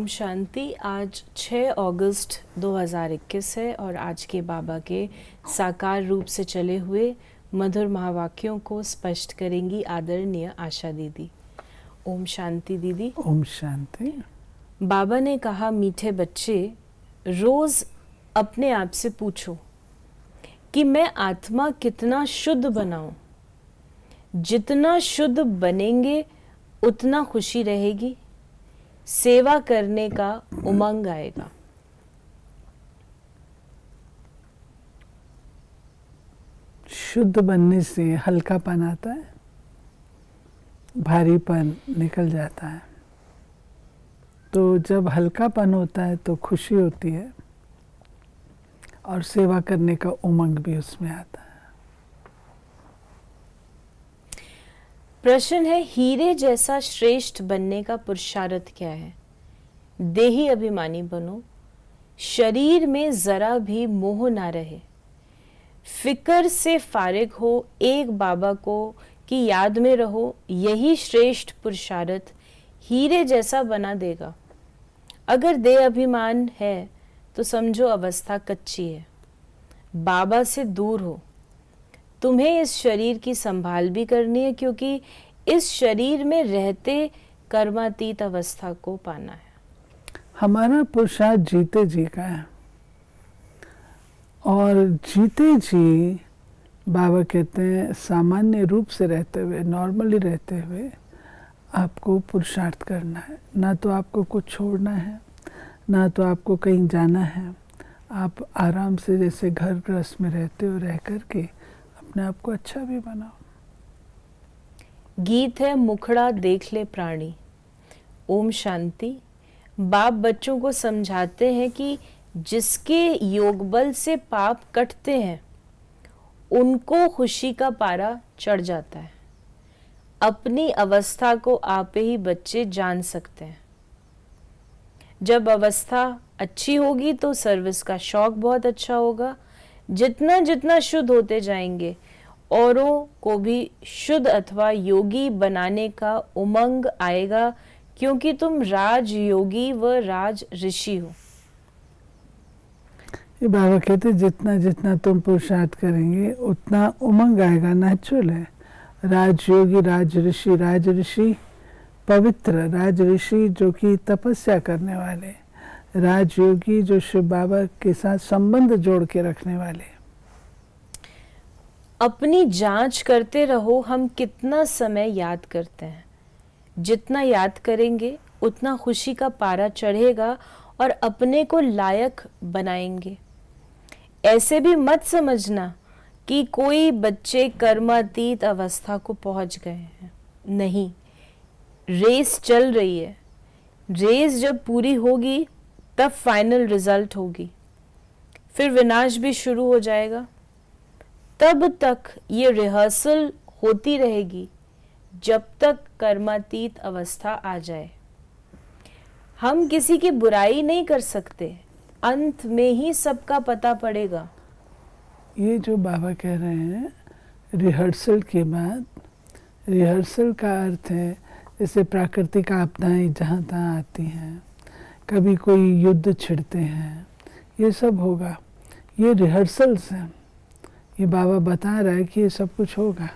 ओम शांति। आज 6 अगस्त 2021 है और आज के बाबा के साकार रूप से चले हुए मधुर महावाक्यों को स्पष्ट करेंगी आदरणीय आशा दीदी। ओम शांति दीदी। ओम शांति। बाबा ने कहा, मीठे बच्चे, रोज अपने आप से पूछो कि मैं आत्मा कितना शुद्ध बनाऊं। जितना शुद्ध बनेंगे उतना खुशी रहेगी, सेवा करने का उमंग आएगा। शुद्ध बनने से हल्कापन आता है, भारीपन निकल जाता है। तो जब हल्कापन होता है तो खुशी होती है और सेवा करने का उमंग भी उसमें आता है। प्रश्न है, हीरे जैसा श्रेष्ठ बनने का पुरुषार्थ क्या है? देही अभिमानी बनो, शरीर में जरा भी मोह ना रहे, फिक्र से फारिग हो, एक बाबा को की याद में रहो। यही श्रेष्ठ पुरुषार्थ हीरे जैसा बना देगा। अगर देह अभिमान है तो समझो अवस्था कच्ची है। बाबा से दूर हो। तुम्हें इस शरीर की संभाल भी करनी है, क्योंकि इस शरीर में रहते कर्मातीत अवस्था को पाना है। हमारा पुरुषार्थ जीते जी का है और जीते जी बाबा कहते हैं सामान्य रूप से रहते हुए, नॉर्मली रहते हुए आपको पुरुषार्थ करना है। ना तो आपको कुछ छोड़ना है, ना तो आपको कहीं जाना है। आप आराम से जैसे घर गृहस्थ में रहते हो रह करके अपने आप को अच्छा भी बनाओ। गीत है, मुखड़ा देख ले प्राणी। ओम शांति। बाप बच्चों को समझाते हैं कि जिसके योग बल से पाप कटते हैं उनको खुशी का पारा चढ़ जाता है। अपनी अवस्था को आप ही बच्चे जान सकते हैं। जब अवस्था अच्छी होगी तो सर्विस का शौक बहुत अच्छा होगा। जितना जितना शुद्ध होते जाएंगे औरों को भी शुद्ध अथवा योगी बनाने का उमंग आएगा, क्योंकि तुम राज योगी व राज ऋषि हो। ये बाबा कहते जितना जितना तुम पुरुषार्थ करेंगे उतना उमंग आएगा। नेचुरल है। राजयोगी, राज ऋषि पवित्र, राज ऋषि जो कि तपस्या करने वाले, राजयोगी जो शिव बाबा के साथ संबंध जोड़ के रखने वाले। अपनी जांच करते रहो, हम कितना समय याद करते हैं। जितना याद करेंगे उतना खुशी का पारा चढ़ेगा और अपने को लायक बनाएंगे। ऐसे भी मत समझना कि कोई बच्चे कर्मातीत अवस्था को पहुंच गए हैं। नहीं, रेस चल रही है। रेस जब पूरी होगी तब फाइनल रिजल्ट होगी, फिर विनाश भी शुरू हो जाएगा। तब तक ये रिहर्सल होती रहेगी जब तक कर्मातीत अवस्था आ जाए। हम किसी की बुराई नहीं कर सकते, अंत में ही सबका पता पड़ेगा। ये जो बाबा कह रहे हैं रिहर्सल के बाद, रिहर्सल का अर्थ है जैसे प्राकृतिक आपदाएं जहाँ तहाँ आती हैं, कभी कोई युद्ध छिड़ते हैं, ये सब होगा। ये रिहर्सल्स हैं। ये बाबा बता रहा है कि ये सब कुछ होगा।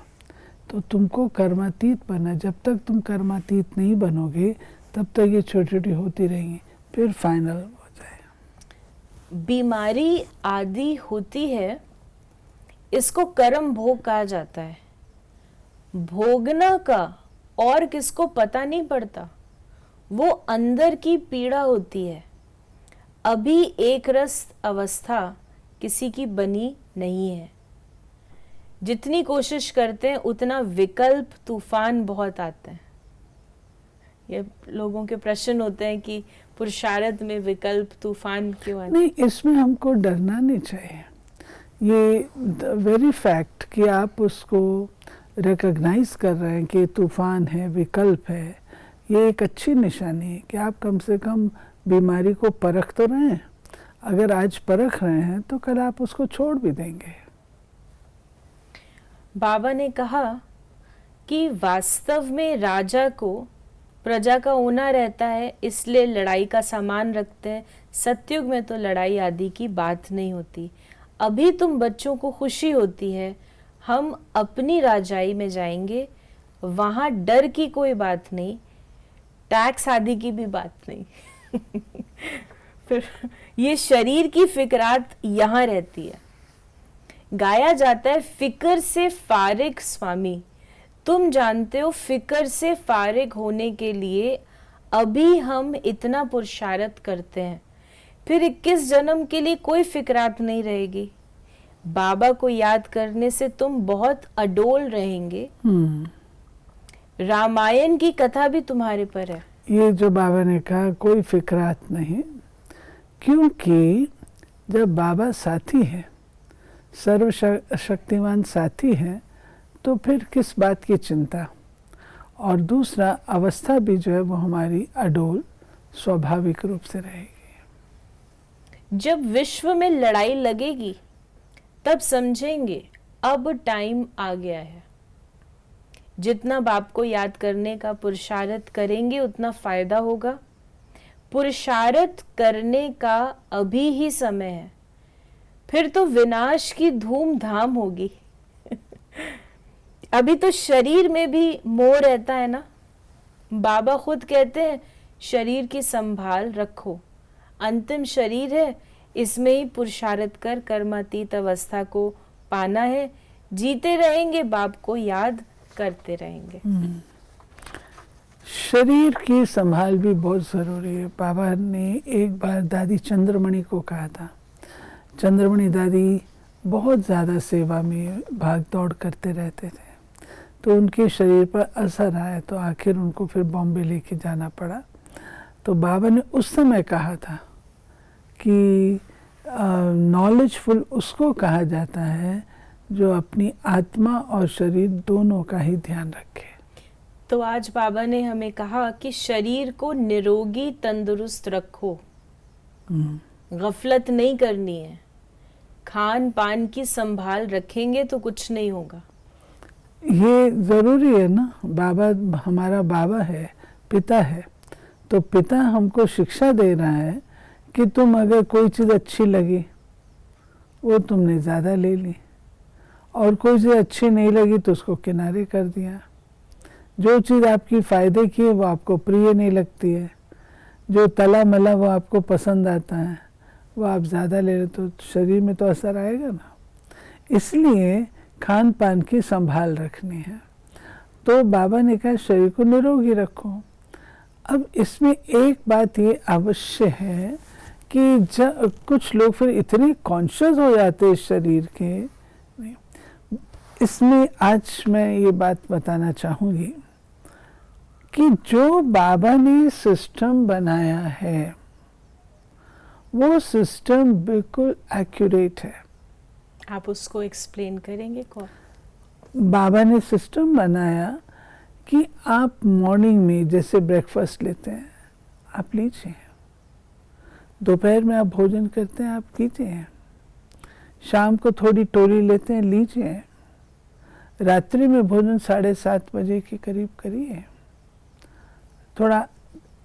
तो तुमको कर्मातीत बनना। जब तक तुम कर्मातीत नहीं बनोगे तब तक ये छोटी छोटी होती रहेंगी, फिर फाइनल हो जाएगा। बीमारी आदि होती है, इसको कर्म भोग कहा जाता है। भोगना का और किसको पता नहीं पड़ता, वो अंदर की पीड़ा होती है। अभी एक रस अवस्था किसी की बनी नहीं है। जितनी कोशिश करते हैं उतना विकल्प तूफान बहुत आते हैं। ये लोगों के प्रश्न होते हैं कि पुरुषार्थ में विकल्प तूफान क्यों आते? नहीं, इसमें हमको डरना नहीं चाहिए। ये वेरी फैक्ट कि आप उसको रिकॉग्नाइज कर रहे हैं कि तूफान है, विकल्प है, ये एक अच्छी निशानी है कि आप कम से कम बीमारी को परख तो रहे हैं। अगर आज परख रहे हैं तो कल आप उसको छोड़ भी देंगे। बाबा ने कहा कि वास्तव में राजा को प्रजा का होना रहता है, इसलिए लड़ाई का सामान रखते हैं। सतयुग में तो लड़ाई आदि की बात नहीं होती। अभी तुम बच्चों को खुशी होती है, हम अपनी राजाई में जाएंगे, वहां डर की कोई बात नहीं, टैक्स आदि की भी बात नहीं। फिर ये शरीर की फिक्रात यहाँ रहती है। गाया जाता है, फिक्र से फारिग स्वामी। तुम जानते हो, फिक्र से फारिग होने के लिए अभी हम इतना पुरुषार्थ करते हैं, फिर 21 जन्म के लिए कोई फिक्रात नहीं रहेगी। बाबा को याद करने से तुम बहुत अडोल रहेंगे। रामायण की कथा भी तुम्हारे पर है। ये जो बाबा ने कहा कोई फिक्रात नहीं, क्योंकि जब बाबा साथी है, सर्वशक्तिमान साथी है, तो फिर किस बात की चिंता। और दूसरा, अवस्था भी जो है वो हमारी अडोल स्वाभाविक रूप से रहेगी। जब विश्व में लड़ाई लगेगी तब समझेंगे अब टाइम आ गया है। जितना बाप को याद करने का पुरुषार्थ करेंगे उतना फायदा होगा। पुरुषार्थ करने का अभी ही समय है, फिर तो विनाश की धूमधाम होगी। अभी तो शरीर में भी मोह रहता है ना। बाबा खुद कहते हैं, शरीर की संभाल रखो, अंतिम शरीर है, इसमें ही पुरुषार्थ कर कर्मातीत अवस्था को पाना है। जीते रहेंगे, बाप को याद करते रहेंगे। शरीर की संभाल भी बहुत ज़रूरी है। बाबा ने एक बार दादी चंद्रमणि को कहा था। चंद्रमणि दादी बहुत ज़्यादा सेवा में भाग दौड़ करते रहते थे, तो उनके शरीर पर असर आया, तो आखिर उनको फिर बॉम्बे लेके जाना पड़ा। तो बाबा ने उस समय कहा था कि नॉलेजफुल उसको कहा जाता है जो अपनी आत्मा और शरीर दोनों का ही ध्यान रखे। तो आज बाबा ने हमें कहा कि शरीर को निरोगी तंदुरुस्त रखो, गफलत नहीं करनी है, खान पान की संभाल रखेंगे तो कुछ नहीं होगा। ये ज़रूरी है ना। बाबा हमारा बाबा है, पिता है, तो पिता हमको शिक्षा दे रहा है कि तुम अगर कोई चीज़ अच्छी लगी वो तुमने ज़्यादा ले ली, और कोई चीज़ अच्छी नहीं लगी तो उसको किनारे कर दिया। जो चीज़ आपकी फ़ायदे की है वो आपको प्रिय नहीं लगती है, जो तला मला वो आपको पसंद आता है, वो आप ज़्यादा ले रहे तो शरीर में तो असर आएगा ना। इसलिए खान पान की संभाल रखनी है। तो बाबा ने कहा शरीर को निरोगी रखो। अब इसमें एक बात ये अवश्य है कि कुछ लोग फिर इतने कॉन्शियस हो जाते हैं शरीर के। इसमें आज मैं ये बात बताना चाहूँगी कि जो बाबा ने सिस्टम बनाया है वो सिस्टम बिल्कुल एक्यूरेट है। आप उसको एक्सप्लेन करेंगे कौन? बाबा ने सिस्टम बनाया कि आप मॉर्निंग में जैसे ब्रेकफास्ट लेते हैं आप लीजिए, दोपहर में आप भोजन करते हैं आप कीजिए, शाम को थोड़ी टोली लेते हैं लीजिए, रात्रि में भोजन 7:30 बजे के करीब करिए, थोड़ा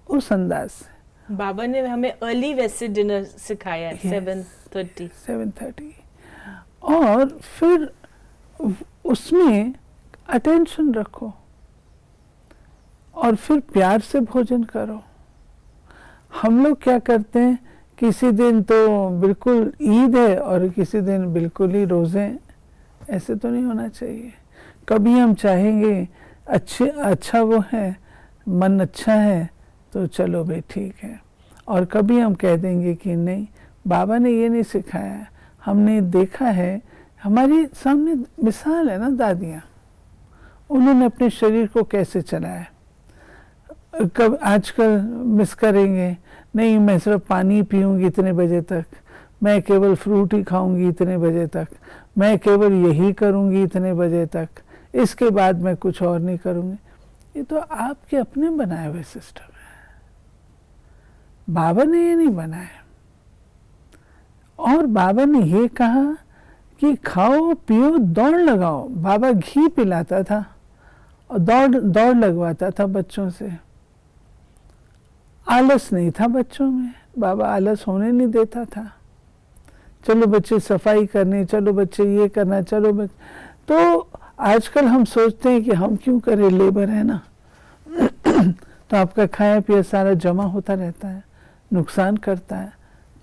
उस अंदाज से। बाबा ने हमें अर्ली वैसे डिनर सिखाया है, 7:30। और फिर उसमें अटेंशन रखो और फिर प्यार से भोजन करो। हम लोग क्या करते हैं, किसी दिन तो बिल्कुल ईद है और किसी दिन बिल्कुल ही रोज़े। ऐसे तो नहीं होना चाहिए। कभी हम चाहेंगे अच्छा वो है, मन अच्छा है तो चलो भाई ठीक है, और कभी हम कह देंगे कि नहीं, बाबा ने ये नहीं सिखाया। हमने देखा है, हमारी सामने मिसाल है ना दादियाँ, उन्होंने अपने शरीर को कैसे चलाया। कब आजकल मिस करेंगे, नहीं मैं सिर्फ पानी पीऊँगी इतने बजे तक, मैं केवल फ्रूट ही खाऊंगी इतने बजे तक, मैं केवल यही करूँगी इतने बजे तक, इसके बाद मैं कुछ और नहीं करूँगी। ये तो आपके अपने बनाए हुए सिस्टम है, बाबा ने ये नहीं बनाया। और बाबा ने ये कहा कि खाओ पियो दौड़ लगाओ। बाबा घी पिलाता था और दौड़ लगवाता था बच्चों से। आलस नहीं था बच्चों में, बाबा आलस होने नहीं देता था। चलो बच्चे सफाई करने, चलो बच्चे ये करना, चलो बच्चे। तो आजकल हम सोचते हैं कि हम क्यों करें, लेबर है ना। तो आपका खाया पिया सारा जमा होता रहता है, नुकसान करता है।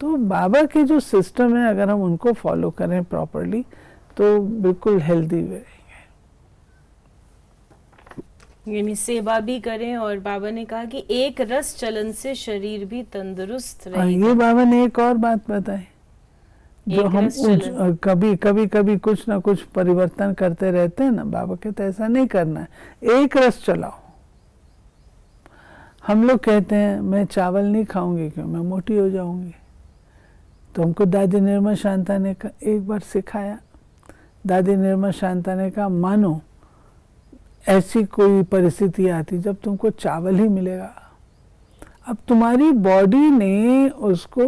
तो बाबा के जो सिस्टम है, अगर हम उनको फॉलो करें प्रॉपरली तो बिल्कुल हेल्दी वे रहेंगे। यानी सेवा भी करें, और बाबा ने कहा कि एक रस चलन से शरीर भी तंदुरुस्त ये रहेगा। बाबा ने एक और बात बताई, जो एक हम रस चलन। कभी कुछ ना कुछ परिवर्तन करते रहते हैं ना, बाबा कहते ऐसा नहीं करना है, एक रस चलाओ। हम लोग कहते हैं मैं चावल नहीं खाऊंगी, क्यों, मैं मोटी हो जाऊंगी। तो हमको दादी निर्मल शांता ने एक बार सिखाया। दादी निर्मल शांता ने कहा, मानो ऐसी कोई परिस्थिति आती जब तुमको चावल ही मिलेगा, अब तुम्हारी बॉडी ने उसको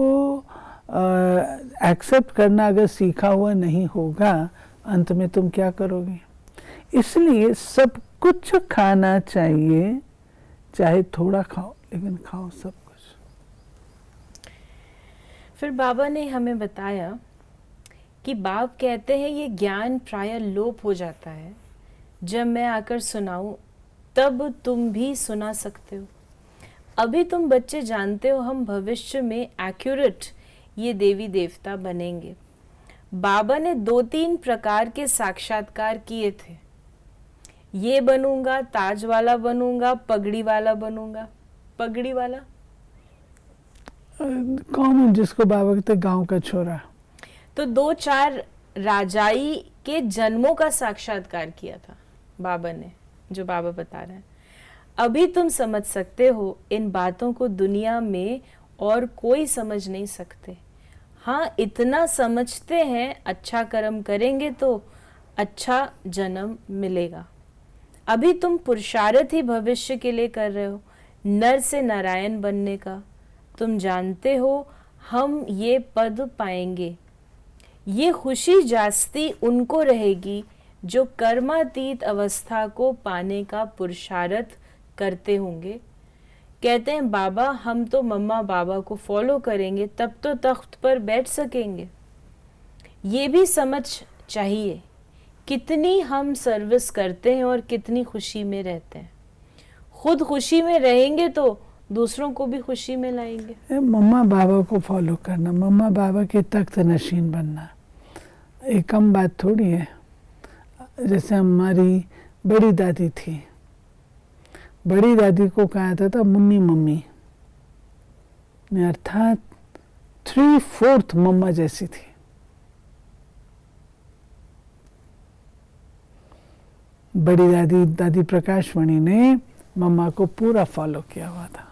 एक्सेप्ट करना अगर सीखा हुआ नहीं होगा, अंत में तुम क्या करोगे। इसलिए सब कुछ खाना चाहिए, चाहे थोड़ा खाओ लेकिन खाओ सब कुछ। फिर बाबा ने हमें बताया कि बाप कहते हैं ये ज्ञान प्राय लोप हो जाता है, जब मैं आकर सुनाऊं तब तुम भी सुना सकते हो। अभी तुम बच्चे जानते हो हम भविष्य में एक्यूरेट ये देवी देवता बनेंगे। बाबा ने 2-3 प्रकार के साक्षात्कार किए थे, ये बनूंगा, ताज वाला बनूंगा, पगड़ी वाला बनूंगा। पगड़ी वाला कौन, जिसको बाबा कहते गांव का छोरा। तो 2-4 राजाई के जन्मों का साक्षात्कार किया था बाबा ने, जो बाबा बता रहे हैं। अभी तुम समझ सकते हो, इन बातों को दुनिया में और कोई समझ नहीं सकते। हाँ, इतना समझते हैं, अच्छा कर्म करेंगे तो अच्छा जन्म मिलेगा। अभी तुम पुरुषार्थ ही भविष्य के लिए कर रहे हो, नर से नारायण बनने का। तुम जानते हो हम ये पद पाएंगे। ये खुशी जास्ती उनको रहेगी जो कर्मातीत अवस्था को पाने का पुरुषार्थ करते होंगे। कहते हैं बाबा, हम तो मम्मा बाबा को फॉलो करेंगे तब तो तख्त पर बैठ सकेंगे। ये भी समझ चाहिए कितनी हम सर्विस करते हैं और कितनी खुशी में रहते हैं। खुद खुशी में रहेंगे तो दूसरों को भी खुशी में लाएंगे। मम्मा बाबा को फॉलो करना, मम्मा बाबा के तख्त नशीन बनना एक कम बात थोड़ी है। जैसे हमारी बड़ी दादी थी, बड़ी दादी को कहा जाता था मुन्नी मम्मी, अर्थात 3/4 मम्मा जैसी थी। बड़ी दादी दादी प्रकाशमणि ने मम्मा को पूरा फॉलो किया हुआ था।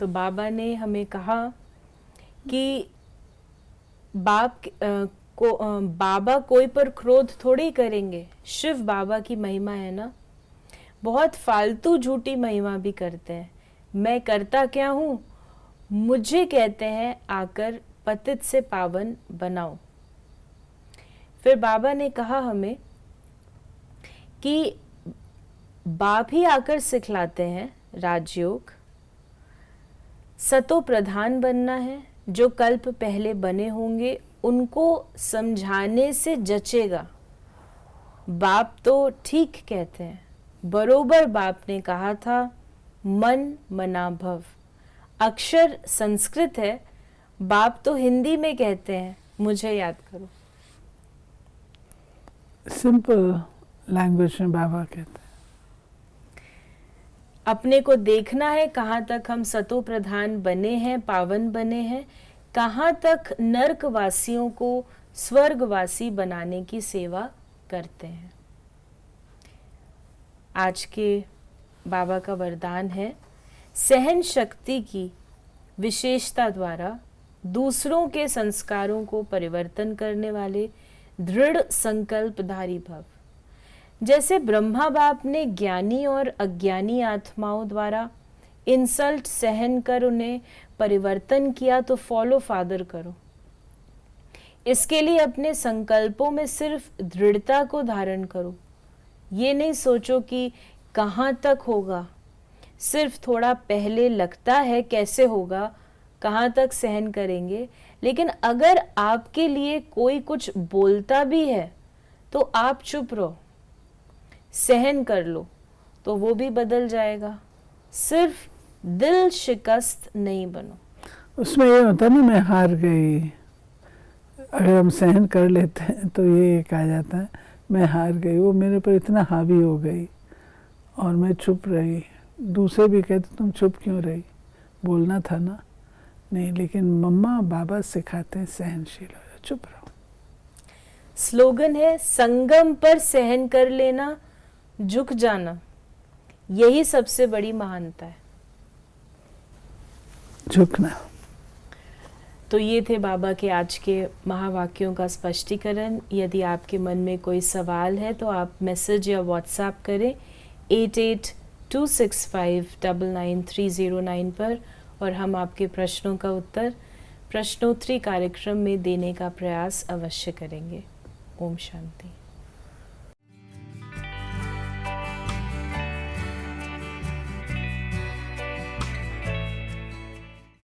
तो बाबा ने हमें कहा कि बाबा कोई पर क्रोध थोड़ी करेंगे। शिव बाबा की महिमा है ना, बहुत फालतू झूठी महिमा भी करते हैं। मैं करता क्या हूँ, मुझे कहते हैं आकर पतित से पावन बनाओ। फिर बाबा ने कहा हमें कि बाप ही आकर सिखलाते हैं राजयोग। सतो प्रधान बनना है, जो कल्प पहले बने होंगे उनको समझाने से जचेगा। बाप तो ठीक कहते हैं, बरोबर बाप ने कहा था मन मना भव। अक्षर संस्कृत है, बाप तो हिंदी में कहते हैं मुझे याद करो। सिंपल लैंग्वेज में बाबा कहते हैं। अपने को देखना है कहाँ तक हम सतो प्रधान बने हैं, पावन बने हैं, कहाँ तक नर्कवासियों को स्वर्गवासी बनाने की सेवा करते हैं। आज के बाबा का वरदान है, सहन शक्ति की विशेषता द्वारा दूसरों के संस्कारों को परिवर्तन करने वाले दृढ़ संकल्पधारी भव। जैसे ब्रह्मा बाप ने ज्ञानी और अज्ञानी आत्माओं द्वारा इंसल्ट सहन कर उन्हें परिवर्तन किया, तो फॉलो फादर करो। इसके लिए अपने संकल्पों में सिर्फ दृढ़ता को धारण करो। ये नहीं सोचो कि कहाँ तक होगा, सिर्फ थोड़ा पहले लगता है कैसे होगा, कहाँ तक सहन करेंगे, लेकिन अगर आपके लिए कोई कुछ बोलता भी है तो आप चुप रहो, सहन कर लो, तो वो भी बदल जाएगा। सिर्फ दिल शिकस्त नहीं बनो। उसमें ये होता है ना, मैं हार गई। अगर हम सहन कर लेते हैं तो ये एक आ जाता है, मैं हार गई, वो मेरे पर इतना हावी हो गई और मैं चुप रही। दूसरे भी कहते तुम चुप क्यों रही, बोलना था ना। नहीं, लेकिन मम्मा बाबा सिखाते हैं सहनशील हो जाओ, चुप रहो। स्लोगन है संगम पर सहन कर लेना, झुक जाना, यही सबसे बड़ी महानता है। झुकना। तो ये थे बाबा के आज के महावाक्यों का स्पष्टीकरण। यदि आपके मन में कोई सवाल है तो आप मैसेज या व्हाट्सएप करें 8826599309 पर, और हम आपके प्रश्नों का उत्तर प्रश्नोत्तरी कार्यक्रम में देने का प्रयास अवश्य करेंगे। ओम शांति।